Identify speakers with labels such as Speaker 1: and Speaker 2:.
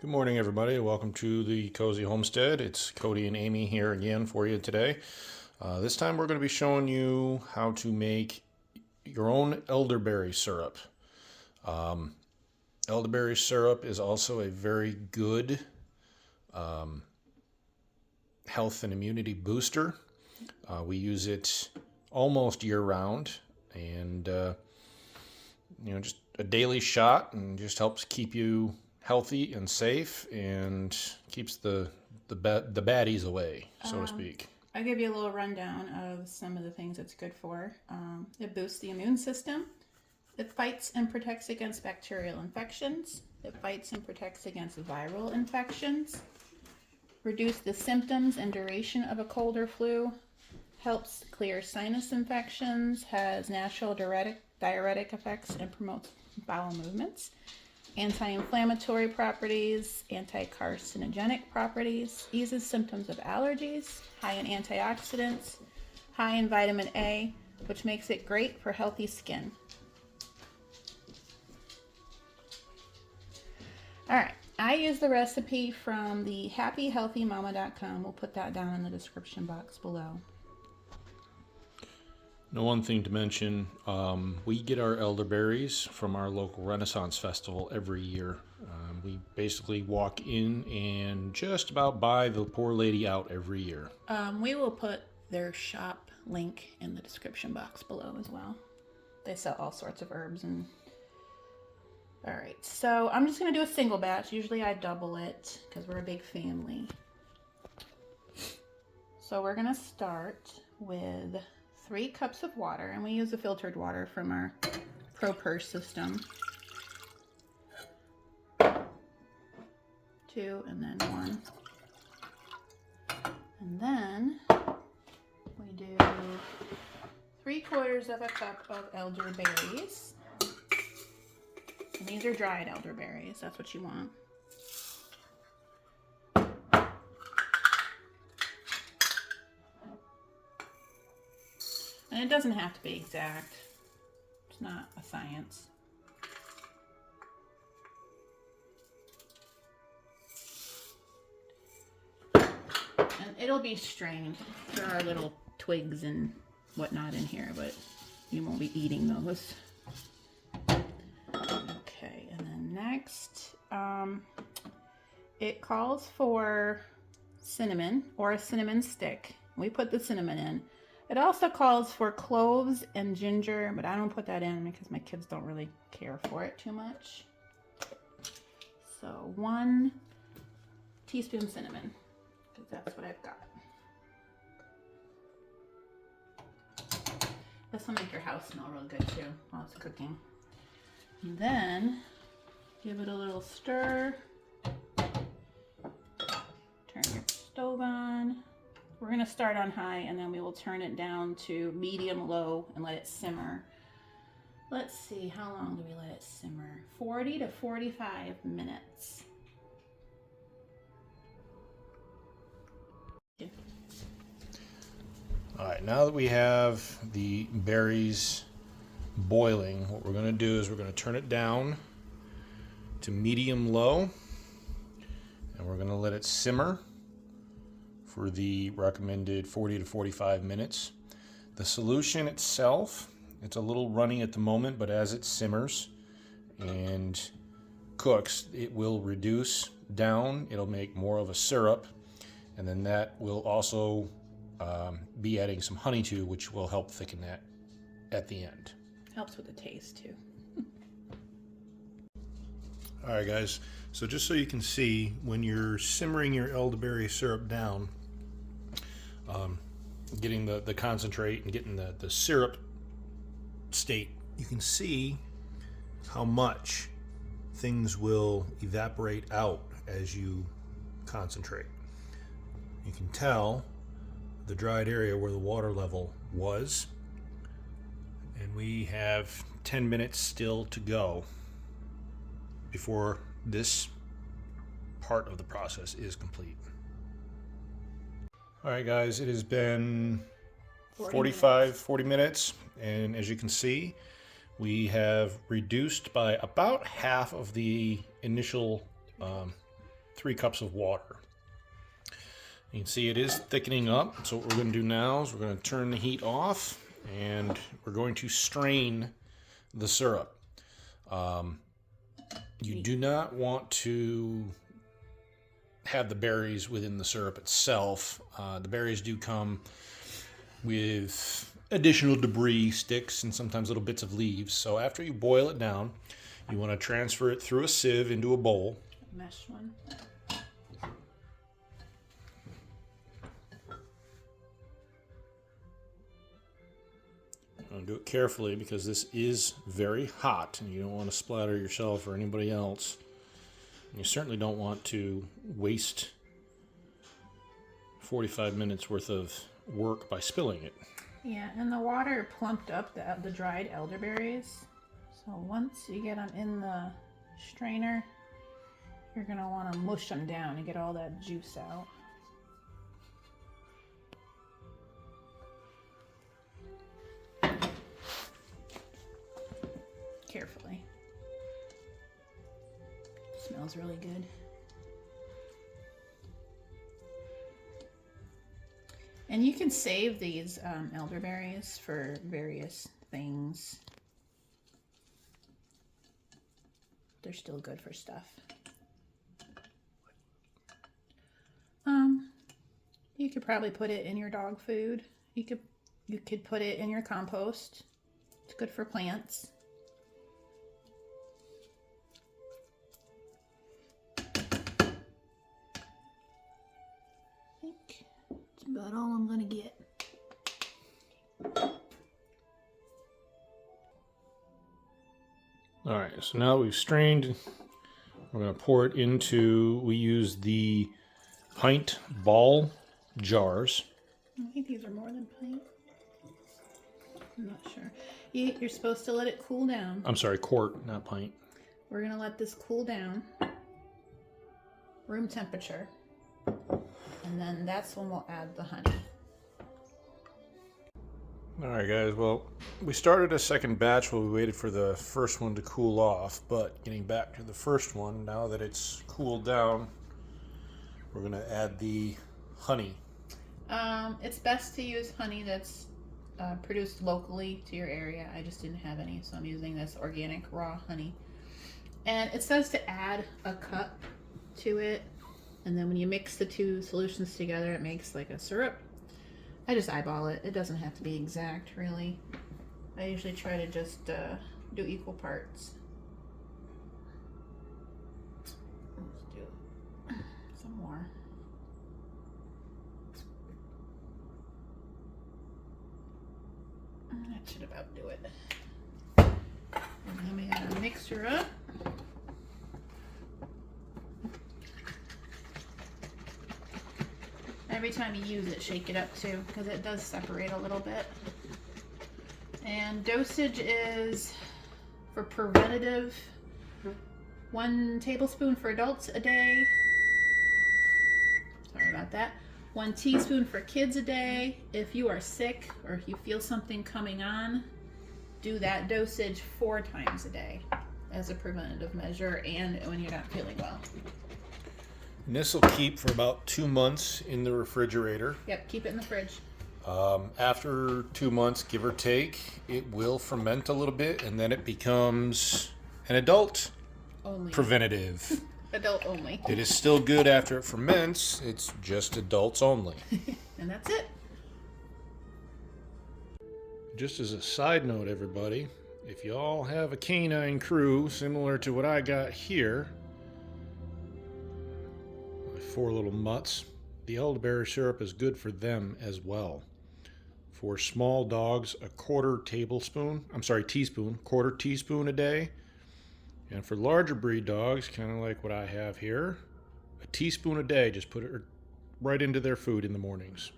Speaker 1: Good morning, everybody. Welcome to the Cozy Homestead. It's Cody and Amy here again for you today. This time we're going to be showing you how to make your own elderberry syrup. Elderberry syrup is also a very good health and immunity booster. We use it almost year-round, and just a daily shot, and just helps keep you healthy and safe, and keeps the baddies away, so to speak.
Speaker 2: I'll give you a little rundown of some of the things it's good for. It boosts the immune system. It fights and protects against bacterial infections. It fights and protects against viral infections. Reduce the symptoms and duration of a cold or flu. Helps clear sinus infections. Has natural diuretic effects and promotes bowel movements. Anti-inflammatory properties, anti-carcinogenic properties, eases symptoms of allergies, high in antioxidants, high in vitamin A, which makes it great for healthy skin. All right, I use the recipe from the happyhealthymama.com. We'll put that down in the description box below.
Speaker 1: Now, one thing to mention, we get our elderberries from our local Renaissance Festival every year. We basically walk in and just about buy the poor lady out every year.
Speaker 2: We will put their shop link in the description box below as well. They sell all sorts of herbs and... All right, so I'm just going to do a single batch. Usually I double it because we're a big family. So we're going to start with 3 cups of water, and we use the filtered water from our ProPurse system. 2 and then 1. And then we do 3/4 of a cup of elderberries. And these are dried elderberries. That's what you want. And it doesn't have to be exact. It's not a science. And it'll be strained. There are little twigs and whatnot in here, but you won't be eating those. Okay, and then next, it calls for cinnamon or a cinnamon stick. We put the cinnamon in. It also calls for cloves and ginger, but I don't put that in because my kids don't really care for it too much. So 1 teaspoon cinnamon, because that's what I've got. This will make your house smell real good too while it's cooking. And then give it a little stir. Turn your stove on. We're going to start on high, and then we will turn it down to medium-low and let it simmer. Let's see, how long do we let it simmer? 40 to 45 minutes.
Speaker 1: All right, now that we have the berries boiling, what we're going to do is we're going to turn it down to medium-low, and we're going to let it simmer for the recommended 40 to 45 minutes. The solution itself, it's a little runny at the moment, but as it simmers and cooks, it will reduce down. It'll make more of a syrup, and then that will also be adding some honey to, which will help thicken that at the end.
Speaker 2: Helps with the taste too.
Speaker 1: All right, guys, so just so you can see, when you're simmering your elderberry syrup down, getting the concentrate and getting the syrup state, you can see how much things will evaporate out as you concentrate. You can tell the dried area where the water level was, and we have 10 minutes still to go before this part of the process is complete. All right, guys, it has been 40 minutes, and as you can see, we have reduced by about half of the initial 3 cups of water. You can see it is thickening up. So what we're going to do now is we're going to turn the heat off and we're going to strain the syrup. You do not want to have the berries within the syrup itself. The berries do come with additional debris, sticks, and sometimes little bits of leaves. So after you boil it down, you want to transfer it through a sieve into a bowl.
Speaker 2: Mesh one.
Speaker 1: Do it carefully because this is very hot and you don't want to splatter yourself or anybody else. And you certainly don't want to waste 45 minutes worth of work by spilling it.
Speaker 2: Yeah, and the water plumped up the dried elderberries. So once you get them in the strainer, you're going to want to mush them down and get all that juice out. Carefully. Smells really good. And you can save these elderberries for various things. They're still good for stuff. You could probably put it in your dog food. You could put it in your compost. It's good for plants. That's about all I'm gonna get.
Speaker 1: All right, so now we've strained. We're going to pour it into, we use the pint ball jars.
Speaker 2: I think these are more than pint. I'm not sure. You're supposed to let it cool down.
Speaker 1: I'm sorry, quart, not pint.
Speaker 2: We're gonna let this cool down, room temperature, and then that's when we'll add the honey.
Speaker 1: All right, guys, well, we started a second batch while we waited for the first one to cool off, but getting back to the first one, now that it's cooled down, we're going to add the honey.
Speaker 2: It's best to use honey that's produced locally to your area. I just didn't have any, so I'm using this organic raw honey. And it says to add a cup to it, and then when you mix the two solutions together, it makes like a syrup. I just eyeball it. It doesn't have to be exact, really. I usually try to just do equal parts. Let's do some more. That should about do it. And then we add our mixture up. Every time you use it, shake it up too, because it does separate a little bit. And dosage is, for preventative, 1 tablespoon for adults a day. Sorry about that. 1 teaspoon for kids a day. If you are sick or if you feel something coming on, do that dosage 4 times a day as a preventative measure and when you're not feeling well.
Speaker 1: And this will keep for about 2 months in the refrigerator.
Speaker 2: Yep, keep it in the fridge.
Speaker 1: After 2 months, give or take, it will ferment a little bit, and then it becomes an adult
Speaker 2: Only.
Speaker 1: preventative.
Speaker 2: Adult only.
Speaker 1: It is still good after it ferments. It's just adults only.
Speaker 2: And that's it.
Speaker 1: Just as a side note, everybody, if y'all have a canine crew similar to what I got here, 4 little mutts, the elderberry syrup is good for them as well. For small dogs, a teaspoon a day. And for larger breed dogs, kind of like what I have here, a teaspoon a day. Just put it right into their food in the mornings.